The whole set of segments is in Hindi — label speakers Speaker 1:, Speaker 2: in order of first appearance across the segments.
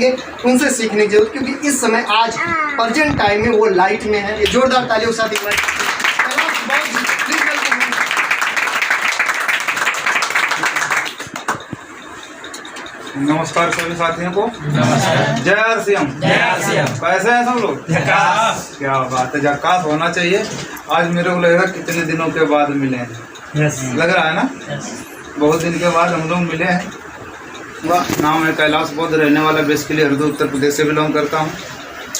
Speaker 1: चाहिए, उनसे सीखने की जरूरत, क्योंकि इस समय आज प्रेजेंट टाइम में वो लाइट में है। ये जोरदार तालियों के साथ
Speaker 2: नमस्कार सभी साथियों को। जय हर सिंह। कैसे हैं सब लोग? क्या बात है, झकास होना चाहिए। आज मेरे को लगेगा कितने दिनों के बाद मिले हैं। लग रहा है ना? बहुत दिन के बाद हम लोग मिले हैं। नाम है कैलाश बौद्ध, रहने वाला बेसिकली हरदोई उत्तर प्रदेश से बिलोंग करता हूँ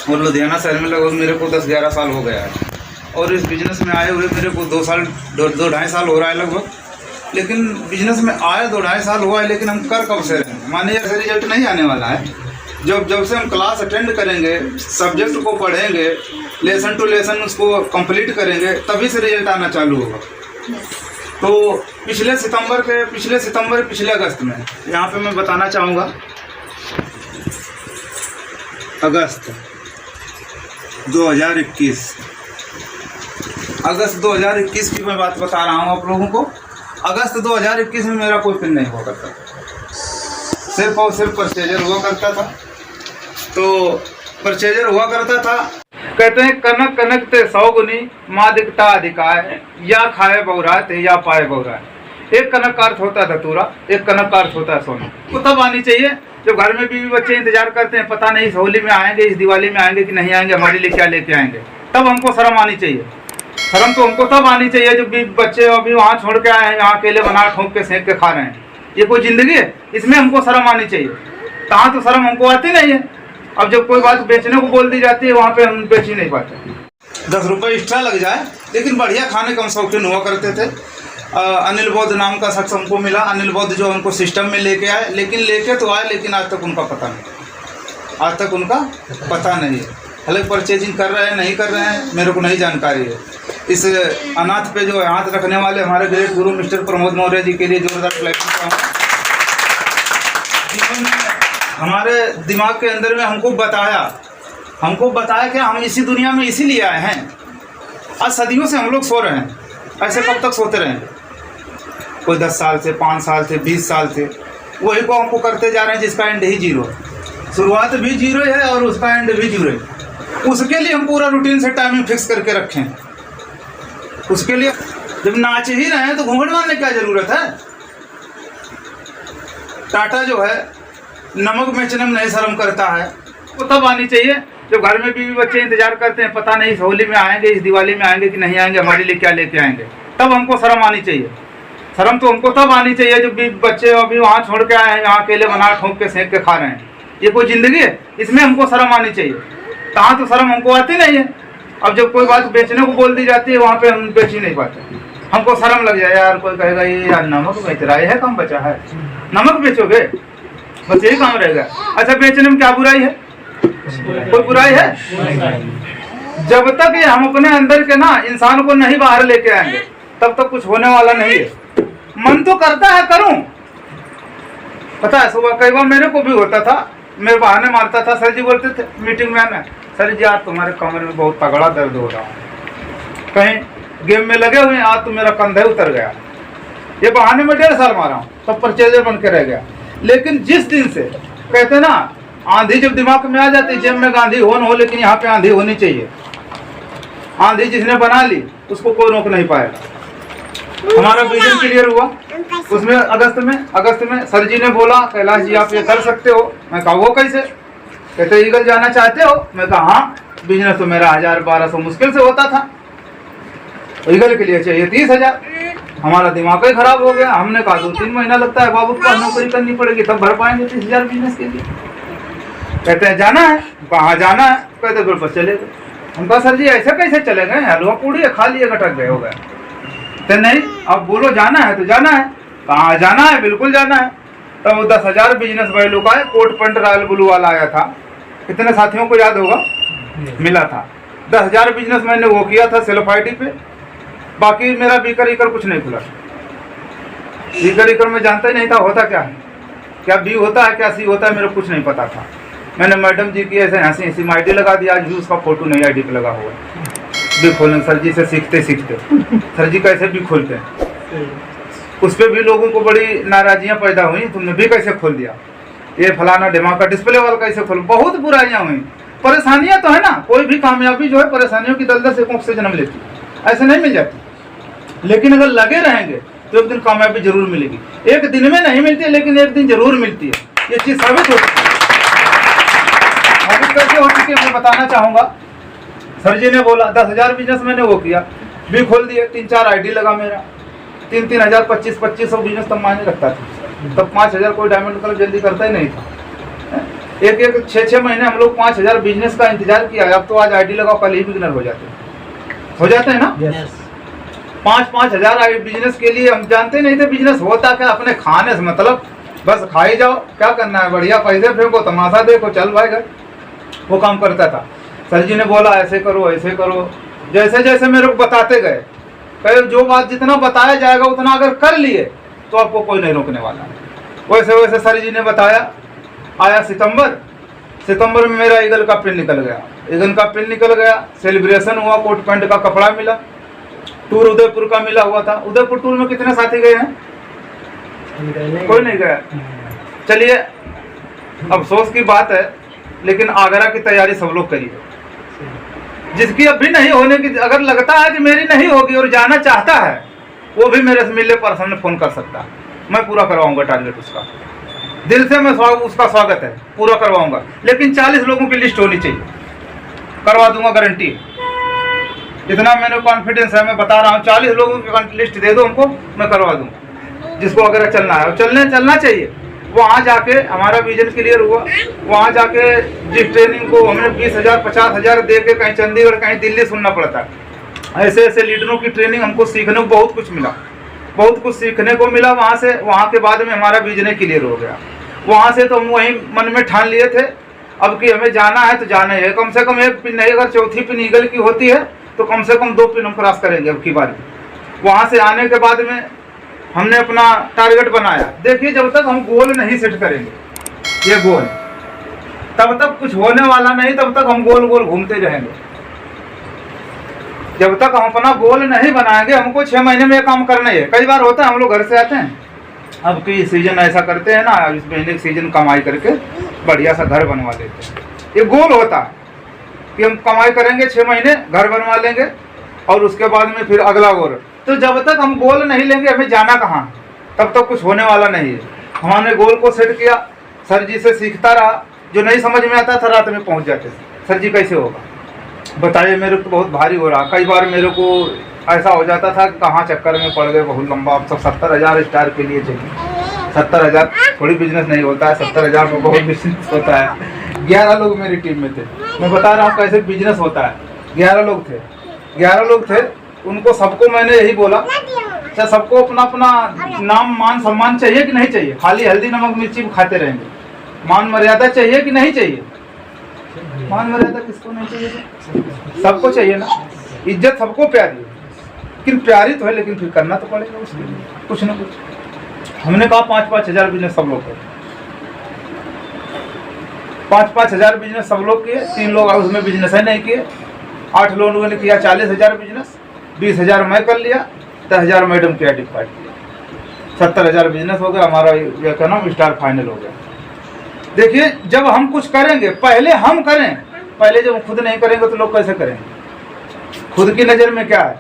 Speaker 2: और लुधियाना शहर में लगभग मेरे को 10-11 साल हो गया है। और इस बिजनेस में आए हुए मेरे को 2-2.5 साल हो रहा है लगभग। लेकिन बिजनेस में आए 2-2.5 साल हुआ है, लेकिन हम कर कब से रहे हैं? माने ऐसे रिजल्ट नहीं आने वाला है। जब से हम क्लास अटेंड करेंगे, सब्जेक्ट को पढ़ेंगे, लेसन टू लेसन उसको कंप्लीट करेंगे, तभी से रिजल्ट आना चालू होगा। तो पिछले अगस्त में यहाँ पे मैं बताना चाहूँगा, अगस्त 2021 की मैं बात बता रहा हूँ आप लोगों को। अगस्त 2021 में मेरा कोई पिन नहीं हुआ करता, सिर्फ और सिर्फ परचेजर हुआ करता था। तो परचेजर हुआ करता था, कहते हैं कनक कनक ते 100 गुनी, माँ दिखता अधिकाय, या खाए बहुराय ते या पाए बहुराय। एक कनक का अर्थ होता है धतूरा, एक कनक का अर्थ होता है सोना। तो तब आनी चाहिए जब घर में बीवी बच्चे इंतजार करते हैं, पता नहीं इस होली में आएंगे, इस दिवाली में आएंगे कि नहीं आएंगे, हमारे लिए क्या लेके आएंगे। तब हमको शर्म आनी चाहिए। शर्म तो हमको तब आनी चाहिए जब बच्चे अभी वहाँ छोड़ के आए हैं, यहाँ अकेले बना ठोक के सेंक के खा रहे हैं। ये कोई जिंदगी है? इसमें हमको शर्म आनी चाहिए। कहाँ तो शर्म हमको आती नहीं है। अब जब कोई बात बेचने को बोल दी जाती है, वहाँ पे हम बेच ही नहीं पाते। 10 रुपये एक्स्ट्रा लग जाए, लेकिन बढ़िया खाने का हम शौकीन हुआ करते थे। अनिल बौद्ध नाम का शख्स हमको मिला। अनिल बौद्ध जो उनको सिस्टम में लेके आए, लेके तो आए, लेकिन आज तक उनका पता नहीं है। हालांकि परचेजिंग कर रहे हैं नहीं कर रहे हैं मेरे को नहीं जानकारी है। इस अनाथ पे जो हाथ रखने वाले हमारे ग्रेट गुरु मिस्टर प्रमोद मौर्य जी के लिए जोरदार क्लैपिंग चाहूँगा। हमारे दिमाग के अंदर में हमको बताया कि हम इसी दुनिया में इसीलिए आए हैं। आज सदियों से हम लोग सो रहे हैं। ऐसे कब तक सोते रहेंगे? कोई 10 साल से, 5 साल से, 20 साल से वही को हमको करते जा रहे हैं, जिसका एंड ही जीरो है। शुरुआत भी जीरो है और उसका एंड भी जीरो है। उसके लिए हम पूरा रूटीन से टाइमिंग फिक्स करके रखें। उसके लिए जब नाच ही रहे हैं तो घूंघट मारने की क्या जरूरत है? टाटा जो है नमक बेचने में नहीं शर्म करता है। वो तब आनी चाहिए जब घर में बीवी बच्चे इंतजार करते हैं, पता नहीं इस होली में आएंगे, इस दिवाली में आएंगे कि नहीं आएंगे, हमारे लिए क्या लेके आएंगे। तब हमको शर्म आनी चाहिए। शर्म तो हमको तब आनी चाहिए जब बच्चे अभी वहाँ छोड़ के आए हैं, यहाँ अकेले बना ठोक के सेंक के खा रहे हैं। ये कोई जिंदगी है? इसमें हमको शर्म आनी चाहिए। कहाँ तो शर्म हमको आती नहीं है। अब जब कोई बात बेचने को बोल दी जाती है, वहाँ पे हम बेच ही नहीं पाते। हमको शर्म लग जाए यार, कोई कहेगा ये यार नमक बेच रहा है, कम बचा है, नमक बेचोगे, बस यही काम रहेगा। अच्छा, बेचने में क्या बुराई है? कोई बुराई है? जब तक ये हम अपने अंदर के ना इंसान को नहीं बाहर लेके आएंगे, तब तक कुछ होने वाला नहीं है। मन तो करता है करूं, पता है सुबह कई बार मेरे को भी होता था, मेरे बहाने मारता था। सर जी बोलते थे मीटिंग में आना, सर जी आज तुम्हारे कमर में बहुत तगड़ा दर्द हो रहा है, कहीं गेम में लगे हुए हैं, आज तो मेरा कंधा उतर गया। ये बहाने में 1.5 साल मारा हूँ, तब परचेजर बन के रह गया। लेकिन जिस दिन से कहते ना आंधी जब दिमाग में आ जाती, जेब में गांधी हो, लेकिन यहाँ पे आंधी होनी चाहिए। आंधी जिसने बना ली उसको कोई रोक नहीं पाएगा। हमारा विजन क्लियर हुआ उसमें अगस्त में सर जी ने बोला कैलाश जी आप ये कर सकते हो। मैं कहा वो कैसे? कहते ईगल जाना चाहते हो? मैं कहा हाँ। बिजनेस तो मेरा 1000-1200 मुश्किल से होता था, ईगल के लिए चाहिए 30,000। हमारा दिमाग ही खराब हो गया। हमने कहा 2-3 महीना लगता है बाबू को नौकरी करनी पड़ेगी, तब भर पाएंगे 30,000 बिजनेस के लिए। कहते हैं जाना है? कहाँ जाना है? कहते फिर बस चले गए। हम कहा सर जी ऐसे कैसे चले गए, हलवा पूड़ी खा लिए गटक गए हो गए। तो नहीं, अब बोलो जाना है तो जाना है। कहाँ जाना है? बिल्कुल जाना है। तब 10,000 बिजनेस वैल्यू का कोट पैंट रॉयल ब्लू वाला आया था, कितने साथियों को याद होगा, मिला था। 10,000 बिजनेस मैंने वो किया था सेल्फ आईडी पे। बाकी मेरा बीकर ईकर कुछ नहीं खुला। बीकर ईकर में जानता ही नहीं था होता क्या है, क्या बी होता है, क्या सी होता है, मेरे कुछ नहीं पता था। मैंने मैडम जी की ऐसे हंसी आईडी लगा दिया। आज भी उसका फोटो नई आईडी पे लगा हुआ है। भी खोलें सर जी से सीखते सर जी कैसे भी खोलते हैं। उस पर भी लोगों को बड़ी नाराजियां पैदा हुई, तुमने भी कैसे खोल दिया। ये फलाना ढिमाका डिस्प्ले वाला कैसे खोलो, बहुत बुराइयां हुई। परेशानियां तो है ना, कोई भी कामयाबी जो है परेशानियों की दलदल से कोख से जन्म लेती है, ऐसे नहीं मिल जाती। लेकिन अगर लगे रहेंगे तो एक दिन कामयाबी जरूर मिलेगी। एक दिन में नहीं मिलती है, लेकिन एक दिन जरूर मिलती है, ये चीज साबित होती है। कैसे हो चुकी है मैं बताना चाहूंगा। सर जी ने बोला 10,000 बिजनेस मैंने वो किया, भी खोल दिए, 3-4 आईडी लगा मेरा, 3-3 हज़ार 2500 बिजनेस तब मायने रखता था। तब 5,000 कोई डायमंड क्लब जल्दी करता ही नहीं था। एक 6-6 महीने हम लोग 5,000 बिजनेस का इंतजार किया। अब तो आज आईडी लगाओ, कल ही बिगनर हो जाते हैं ना। 5-5 हज़ार बिजनेस के लिए हम जानते नहीं थे बिजनेस होता क्या, अपने खाने से मतलब, बस खाई जाओ, क्या करना है, बढ़िया पैसे फेंको, तमाशा देखो, चल भाई घर, वो काम करता था। सर जी ने बोला ऐसे करो ऐसे करो, जैसे जैसे मेरे को बताते गए, कहे जो बात जितना बताया जाएगा उतना अगर कर लिए तो आपको कोई नहीं रोकने वाला है। वैसे वैसे सर जी ने बताया। आया सितंबर में मेरा ईगल का पिन निकल गया, सेलिब्रेशन हुआ, कोट पैंट का कपड़ा मिला, टूर उदयपुर का मिला हुआ था। उदयपुर टूर में कितने साथी गए हैं? कोई नहीं गया। चलिए, अफसोस की बात है, लेकिन आगरा की तैयारी सब लोग करिए। जिसकी अब भी नहीं होने की, अगर लगता है कि मेरी नहीं होगी और जाना चाहता है, वो भी मेरे से मिलने पर सामने फोन कर सकता है, मैं पूरा करवाऊंगा टारगेट उसका। दिल से मैं उसका स्वागत है, पूरा करवाऊंगा। लेकिन 40 लोगों की लिस्ट होनी चाहिए, करवा दूंगा, गारंटी। इतना मैंने कॉन्फिडेंस है, मैं बता रहा हूँ। 40 लोगों की लिस्ट दे दो हमको, मैं करवा दूंगा। जिसको अगर चलना है चलना चाहिए। वहाँ जाके हमारा विजन क्लियर हुआ। वहाँ जाके जिस ट्रेनिंग को हमने 20,000 50,000 दे के कहीं चंडीगढ़ कहीं दिल्ली सुनना पड़ता है। ऐसे ऐसे लीडरों की ट्रेनिंग हमको सीखने को बहुत कुछ सीखने को मिला वहाँ से। वहाँ के बाद में हमारा विजन क्लियर हो गया। वहाँ से तो हम वहीं मन में ठान लिए थे अब कि हमें जाना है तो जाना है। कम से कम एक पिन नहीं, अगर चौथी पिन ईगल की होती है तो कम से कम 2 पिन हम क्रॉस करेंगे अब की बार। वहाँ से आने के बाद में हमने अपना टारगेट बनाया। देखिए, जब तक हम गोल नहीं सेट करेंगे, ये गोल, तब तक कुछ होने वाला नहीं। तब तक हम गोल गोल घूमते रहेंगे। जब तक हम अपना गोल नहीं बनाएंगे, हमको 6 महीने में ये काम करना है। कई बार होता है हम लोग घर से आते हैं, अब की सीजन ऐसा करते हैं ना, इस महीने की सीजन कमाई करके बढ़िया सा घर बनवा लेते हैं। ये गोल होता है कि हम कमाई करेंगे, 6 महीने घर बनवा लेंगे और उसके बाद में फिर अगला गोल। तो जब तक हम गोल नहीं लेंगे, हमें जाना कहाँ, तब तक कुछ होने वाला नहीं है। हमने गोल को सेट किया, सर जी से सीखता रहा। जो नहीं समझ में आता था रात में पहुंच जाते थे, सर जी कैसे होगा बताइए, मेरे को तो बहुत भारी हो रहा। कई बार मेरे को ऐसा हो जाता था कि कहाँ चक्कर में पड़ गए, बहुत लंबा। अब सब 70,000 स्टार के लिए चाहिए। 70,000 थोड़ी बिजनेस नहीं होता है, 70,000 में बहुत बिजनेस होता है। 11 लोग मेरी टीम में थे। मैं बता रहा हूँ कैसे बिजनेस होता है। 11 लोग थे। उनको सबको मैंने यही बोला, अच्छा सबको अपना अपना नाम मान सम्मान चाहिए कि नहीं चाहिए? खाली हल्दी नमक मिर्ची खाते रहेंगे? मान मर्यादा चाहिए कि नहीं चाहिए? मान मर्यादा किसको नहीं चाहिए? सबको चाहिए ना। इज्जत सबको प्यारी है, लेकिन प्यारी तो है, लेकिन फिर करना तो पड़ेगा उसके लिए कुछ ना कुछ। हमने कहा 5-5 हज़ार बिजनेस सब लोग करे। 5-5 हज़ार बिजनेस सब लोग किए। 3 लोग उसमें बिजनेस है नहीं किए। 8 लोगों ने किया 40,000 बिजनेस। 20,000 मैं कर लिया, 10,000 मैडम किया डिपार्ट किया। 70,000 बिजनेस हो गया हमारा। ये कहना स्टार फाइनल हो गया। देखिए, जब हम कुछ करेंगे, पहले हम करें। पहले जब खुद नहीं करेंगे तो लोग कैसे करेंगे? खुद की नज़र में क्या है,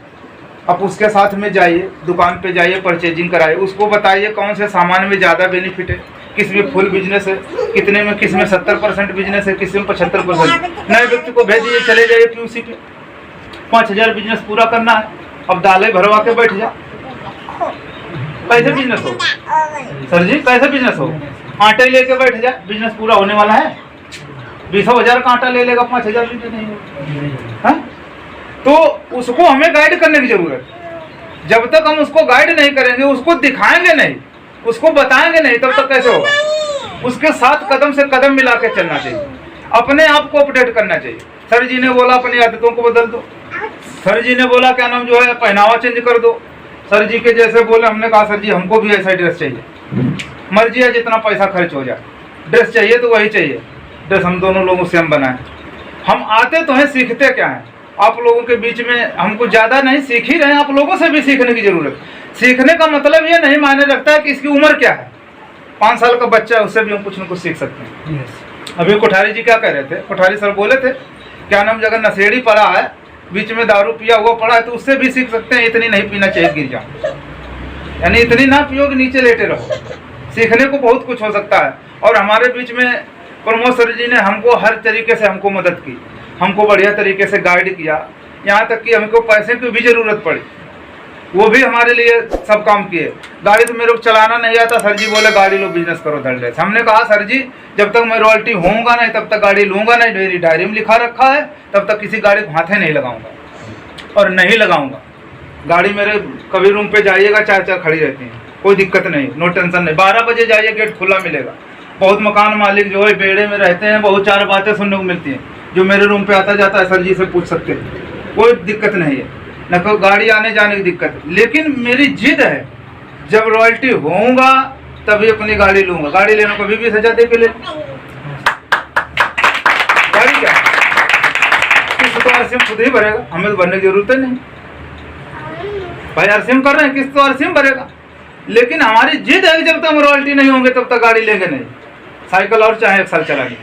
Speaker 2: आप उसके साथ में जाइए, दुकान पे जाइए, परचेजिंग कराइए, उसको बताइए कौन से सामान में ज़्यादा बेनिफिट है, किस में फुल बिजनेस है, कितने में, किस में 70% बिजनेस है, किस में 75%। नए व्यक्ति को भेजिए, चले जाइए PUC पे, 5,000 बिजनेस पूरा करना है। अब दालें भरवा के बैठ जा, कैसे बिजनेस हो सर जी? कैसे बिजनेस हो? आटे लेके बैठ जा, बिजनेस पूरा होने वाला है? 20,000 का आटा ले लेगा, 5,000 बिजनेस नहीं होगा। तो उसको हमें गाइड करने की जरूरत है। जब तक हम उसको गाइड नहीं करेंगे, उसको दिखाएंगे नहीं, उसको बताएंगे नहीं, तब तक कैसे होगा? उसके साथ कदम से कदम मिला के चलना चाहिए, अपने आप को अपडेट करना चाहिए। सर जी ने बोला अपनी आदतों को बदल दो। सर जी ने बोला क्या नाम जो है, पहनावा चेंज कर दो। सर जी के जैसे बोले, हमने कहा सर जी हमको भी ऐसा ड्रेस चाहिए। मर्जी है जितना पैसा खर्च हो जाए, ड्रेस चाहिए तो वही चाहिए। ड्रेस हम दोनों लोगों से हम बनाए। हम आते तो हैं, सीखते क्या है? आप लोगों के बीच में हमको ज़्यादा नहीं, सीख ही रहे हैं। आप लोगों से भी सीखने की जरूरत। सीखने का मतलब ये नहीं मायने रखता है कि इसकी उम्र क्या है। 5 साल का बच्चा है, उससे भी हम कुछ न कुछ सीख सकते हैं। अभी कोठारी जी क्या कह रहे थे, कोठारी सर बोले थे क्या नाम, अगर नशेड़ी पड़ा है, बीच में दारू पिया हुआ पड़ा है, तो उससे भी सीख सकते हैं। इतनी नहीं पीना चाहिए, गिर जाओ, यानी इतनी ना पियो कि नीचे लेटे रहो। सीखने को बहुत कुछ हो सकता है। और हमारे बीच में प्रमोद सर जी ने हमको हर तरीके से हमको मदद की, हमको बढ़िया तरीके से गाइड किया, यहाँ तक कि हमको पैसे की भी ज़रूरत पड़ी, वो भी हमारे लिए सब काम किए। गाड़ी तो मेरे को चलाना नहीं आता, सर जी बोले गाड़ी लो, बिजनेस करो धड़ल्ले से। हमने कहा सर जी जब तक मैं रॉयल्टी होऊंगा नहीं तब तक गाड़ी लूंगा नहीं, मेरी डायरी में लिखा रखा है, तब तक किसी गाड़ी को हाथे नहीं लगाऊंगा और नहीं लगाऊंगा। गाड़ी मेरे कभी रूम पे जाइएगा 4 खड़ी रहती हैं, कोई दिक्कत नहीं, नो टेंशन नहीं। 12 बजे जाइए, गेट खुला मिलेगा। बहुत मकान मालिक जो है बेड़े में रहते हैं, बहुत 4 बातें सुनने को मिलती हैं, जो मेरे रूम पे आता जाता है सर जी से पूछ सकते हैं, कोई दिक्कत नहीं है, न कोई गाड़ी आने जाने की दिक्कत। लेकिन मेरी जिद है जब रॉयल्टी होऊंगा तभी अपनी गाड़ी लूंगा। गाड़ी लेने को कभी भी सजा दे के ले, गाड़ी क्या किस्त तो आरसीएम खुद ही भरेगा, हमें तो भरने की जरूरत है नहीं। भाई आरसीएम कर रहे हैं, किस्त तो आरसीएम भरेगा। लेकिन हमारी जिद है कि जब तक हम रॉयल्टी नहीं होंगे तब तक गाड़ी लेंगे नहीं। साइकिल और चाहे 1 साल चलाएंगे,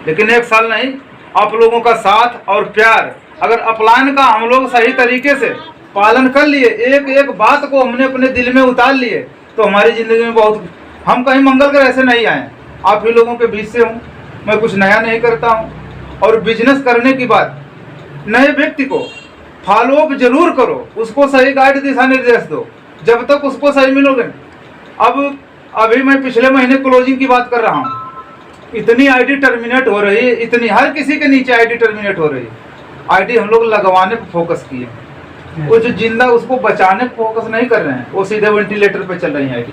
Speaker 2: लेकिन 1 साल नहीं। आप लोगों का साथ और प्यार, अगर अपलायन का हम लोग सही तरीके से पालन कर लिए, एक एक बात को हमने अपने दिल में उतार लिए, तो हमारी ज़िंदगी में बहुत, हम कहीं मंगल ग्रह से नहीं आए, आप ही लोगों के बीच से हूँ, मैं कुछ नया नहीं करता हूँ। और बिजनेस करने की बात, नए व्यक्ति को फॉलोअप जरूर करो, उसको सही गाइड दिशा निर्देश दो, जब तक उसको सही मिलोगे। अब अभी मैं पिछले महीने क्लोजिंग की बात कर रहा हूँ, इतनी आईडी टर्मिनेट हो रही है, इतनी, हर किसी के नीचे आईडी टर्मिनेट हो रही है। आईडी हम लोग लगवाने पर फोकस किए, वो जो जिंदा उसको बचाने पर फोकस नहीं कर रहे हैं, वो सीधे वेंटिलेटर पे चल रही है आईडी,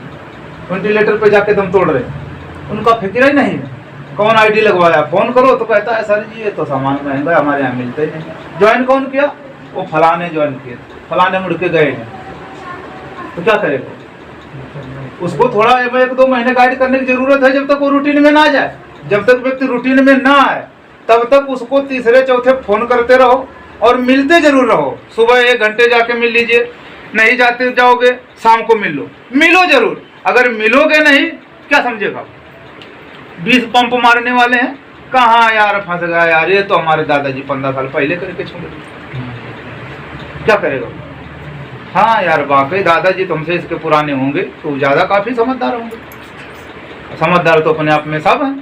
Speaker 2: वेंटिलेटर पे जाके दम तोड़ रहे हैं, उनका फिक्र ही नहीं है। कौन आईडी लगवाया, फोन करो तो कहता है सर जी ये तो सामान महंगा है, हमारे यहाँ मिलते ही नहीं। ज्वाइन कौन किया, वो फलाने ज्वाइन किए, फलाने मुड़ के गए हैं, तो क्या करेगा। उसको थोड़ा 1-2 महीने गाइड करने की जरूरत है, जब तक वो रूटीन में ना जाए। जब तक व्यक्ति रूटीन में ना आए तब तक उसको 3-4 फोन करते रहो और मिलते जरूर रहो। सुबह 1 घंटे जाके मिल लीजिए, नहीं जाते जाओगे शाम को मिल लो, मिलो जरूर। अगर मिलोगे नहीं क्या समझेगा, 20 पंप मारने वाले हैं, कहाँ यार फंस गया यार, ये तो हमारे दादाजी 15 साल पहले करके छोड़े, क्या करेगा। हाँ यार वाकई दादाजी तुमसे इसके पुराने होंगे तो ज़्यादा काफ़ी समझदार होंगे। समझदार तो अपने आप में सब हैं,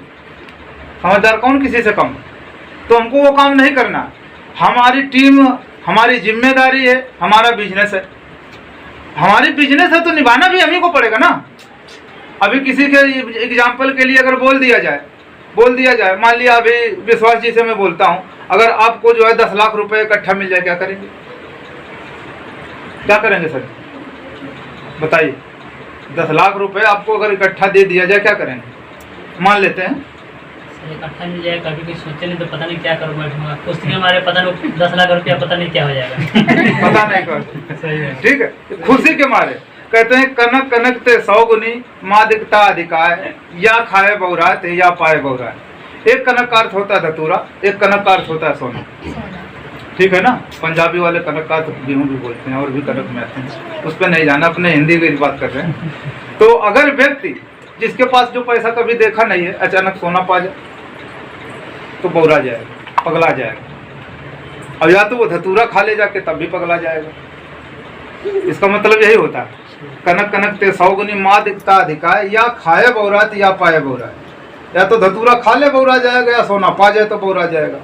Speaker 2: समझदार कौन किसी से कम। तो हमको वो काम नहीं करना, हमारी टीम, हमारी जिम्मेदारी है, हमारा बिजनेस है, हमारी बिजनेस है तो निभाना भी हमें को पड़ेगा ना। अभी किसी के एग्जाम्पल के लिए अगर बोल दिया जाए, मान लिया अभी विश्वास जी से मैं बोलता हूँ, अगर आपको जो है 10 लाख रुपए इकट्ठा मिल जाए, क्या करेंगे, क्या करेंगे सर बताइए। 10 लाख रुपए आपको अगर इकट्ठा दे दिया जाए, क्या करेंगे, मान लेते हैं
Speaker 3: इकट्ठा मिल जाए, कभी कुछ सोचे नहीं तो पता नहीं क्या करूँ, बैठूंगा कुछ हमारे पता नहीं 10 लाख रुपया पता नहीं क्या हो जाएगा
Speaker 2: पता नहीं कर सही है, ठीक है। खुशी के मारे कहते हैं कनक कनक ते 100 गुनी, माँ दिखता अधिकाय, या खाए बहुरात या पाए बहुरात। एक कनक का अर्थ होता है धतूरा, एक कनक का अर्थ होता है सोना, ठीक है ना। पंजाबी वाले कनक का अर्थ गेहूँ भी बोलते हैं और भी कनक में आते हैं, उस पर नहीं जाना, अपने हिंदी की बात कर रहे हैं। तो अगर व्यक्ति जिसके पास जो पैसा कभी देखा नहीं है अचानक सोना पा जाए तो बौरा जाएगा, पगला जाएगा, और या तो वो धतूरा खा ले जाके तब भी पगला जाएगा। इसका मतलब यही होता है, कनक कनक ते 100 गुनी, माँ दिखता अधिकाय, या खाए बहुरात या पाए बहुरात। या तो धतूरा खा ले बौरा जाएगा, या सोना पा जाए तो बौरा जाएगा।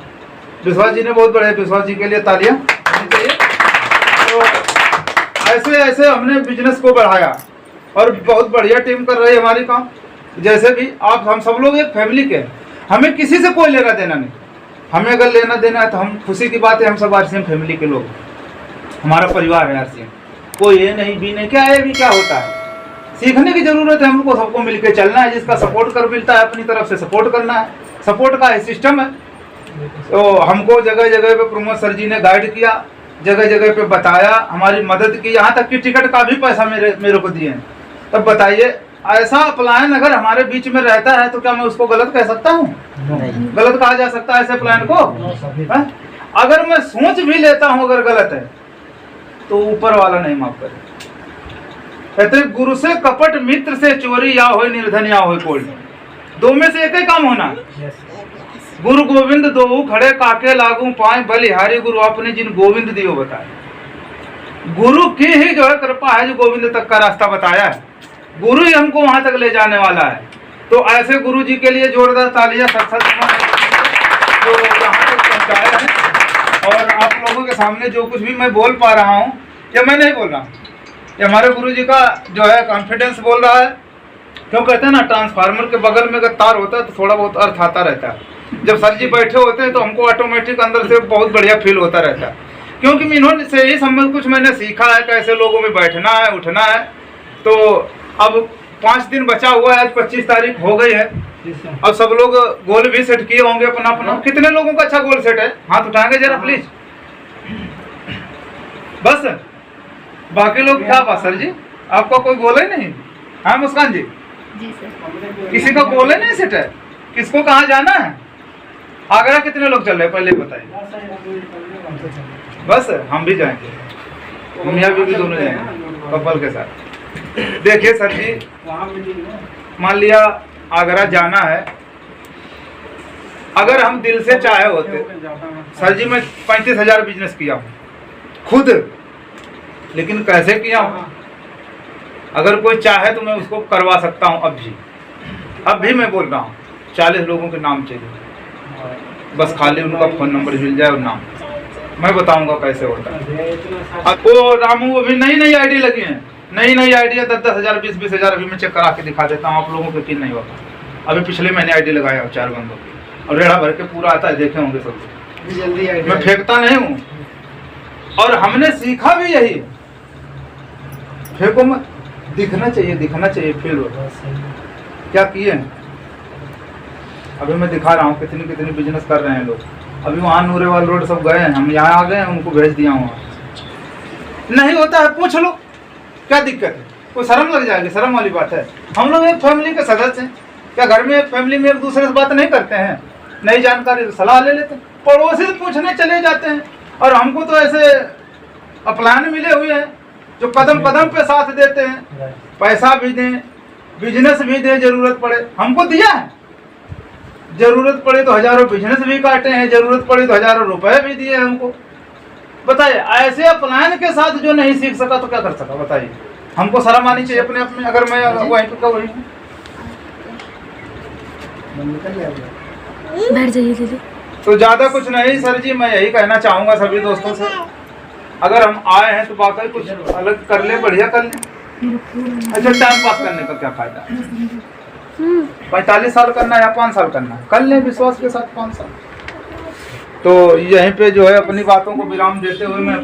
Speaker 2: विश्वास जी ने बहुत बड़े, विश्वास जी के लिए तालियां चाहिए। तो ऐसे ऐसे हमने बिजनेस को बढ़ाया और बहुत बढ़िया टीम कर रही है हमारी काम। जैसे भी आप, हम सब लोग एक फैमिली के हैं, हमें किसी से कोई लेना देना नहीं। हमें अगर लेना देना है तो हम, खुशी की बात है, हम सब आरसीएम फैमिली के लोग, हमारा परिवार है आरसीएम, कोई ये नहीं भी नहीं। क्या है भी क्या होता है, सीखने की जरूरत है हमको, सबको मिलकर चलना है। जिसका सपोर्ट कर मिलता है अपनी तरफ से सपोर्ट करना है, सपोर्ट का सिस्टम है। तो हमको जगह जगह पे प्रमोद सर जी ने गाइड किया, जगह जगह पे बताया, हमारी मदद की, यहाँ तक कि टिकट का भी पैसा मेरे को दिए हैं। तब बताइए, ऐसा अपलायन अगर हमारे बीच में रहता है तो क्या मैं उसको गलत कह सकता हूँ? गलत कहा जा सकता है ऐसे प्लान को? अगर मैं सोच भी लेता हूँ अगर गलत है तो ऊपर वाला नहीं माफ करे, कहते गुरु से कपट, मित्र से चोरी, या हो निर्धन या हो कोल। दो में से एक ही काम होना है। गुरु गोविंद दो खड़े काके लागू पाए, बलिहारी गुरु अपने जिन गोविंद दियो बताए। गुरु की ही जो है कृपा है जो गोविंद तक का रास्ता बताया है। गुरु ही हमको वहां तक ले जाने वाला है। तो ऐसे गुरु जी के लिए जोरदार तालियां सत्संग जो यहाँ तक पहुँचाया है। और आप लोगों के सामने जो कुछ भी मैं बोल पा रहा हूँ, ये मैं नहीं बोल रहा, ये हमारे गुरु जी का जो है कॉन्फिडेंस बोल रहा है। क्यों कहते हैं ना, ट्रांसफार्मर के बगल में अगर तार होता है तो थोड़ा बहुत अर्थ आता रहता है। जब सर जी बैठे होते हैं तो हमको ऑटोमेटिक अंदर से बहुत बढ़िया फील होता रहता है, क्योंकि इन्होंने से ही सब कुछ मैंने सीखा है, कैसे लोगों में बैठना है, उठना है। तो अब 5 दिन बचा हुआ है, आज 25 तारीख हो गई है। अब सब लोग गोल भी सेट किए होंगे अपना अपना। कितने लोगों का अच्छा गोल सेट है? हाथ उठाएंगे जरा प्लीज। बस बाकी लोग क्या बात सर जी, आपका कोई गोल है नहीं? हाँ मुस्कान जी,
Speaker 4: जी सर।
Speaker 2: किसी का गोल है नहीं सेट है? किसको कहाँ जाना है? आगरा कितने लोग चल रहे हैं पहले बताइए। बस हम भी जाएंगे, मियाँ बीवी दोनों जाएंगे कपल के साथ। देखिए सर जी, मान लिया आगरा जाना है, अगर हम दिल से चाहे होते, सर जी मैं 35,000 बिजनेस किया हूँ खुद, लेकिन कैसे किया हूँ? अगर कोई चाहे तो मैं उसको करवा सकता हूँ। अब भी मैं बोल रहा हूँ, 40 लोगों के नाम चाहिए, बस खाली उनका फ़ोन नंबर मिल जाए और नाम, मैं बताऊंगा कैसे होता है। अब वो रामू अभी नई आईडी लगी है, नई आईडी 10-10 हज़ार 20-20 हज़ार अभी मैं चेक करा के दिखा देता हूँ, आप लोगों को यकीन नहीं होगा। अभी पिछले महीने आईडी लगाया 4 बंदों की, और रेड़ा भर के पूरा आता है, देखे होंगे सब।
Speaker 1: जल्दी
Speaker 2: मैं फेंकता नहीं हूँ, और हमने सीखा भी यही, फेंको मत, दिखना चाहिए फील होता है। क्या किए अभी मैं दिखा रहा हूँ, कितनी बिजनेस कर रहे हैं लोग। अभी वहाँ नूरेवाल रोड सब गए हैं, हम यहाँ आ गए हैं, उनको भेज दिया वहाँ। नहीं होता है पूछ लो, क्या दिक्कत है? कोई शर्म लग जाएगी? शर्म वाली बात है। हम लोग एक फैमिली के सदस्य हैं, क्या घर में एक फैमिली में एक दूसरे से बात नहीं करते हैं? नई जानकारी तो सलाह ले लेते हैं, पड़ोसी से पूछने चले जाते हैं। और हमको तो ऐसे अपलायन मिले हुए हैं जो कदम पे साथ देते हैं, पैसा भी दें, बिजनेस भी दें, जरूरत पड़े हमको दिया है, जरूरत पड़े तो हजारों बिजनेस भी काटे हैं, जरूरत पड़े तो हजारों रुपए भी दिए हमको। बताइए, ऐसे अपलायन के साथ जो नहीं सीख सका तो क्या कर सका? बताइए, हमको शर्म आनी चाहिए अपने आप में। अगर मैं वहीं पे वही हूँ,
Speaker 4: बैठ जाइए दीदी।
Speaker 2: तो ज्यादा कुछ नहीं सर जी, मैं यही कहना चाहूंगा सभी दोस्तों से, अगर हम आए हैं तो वाकई कुछ अलग कर ले, बढ़िया कर ले। अच्छा, टाइम पास करने का क्या फायदा? 45 साल करना है या 5 साल करना है, कर ले विश्वास के साथ 5 साल। तो यहीं पे जो है अपनी बातों को विराम देते हुए मैं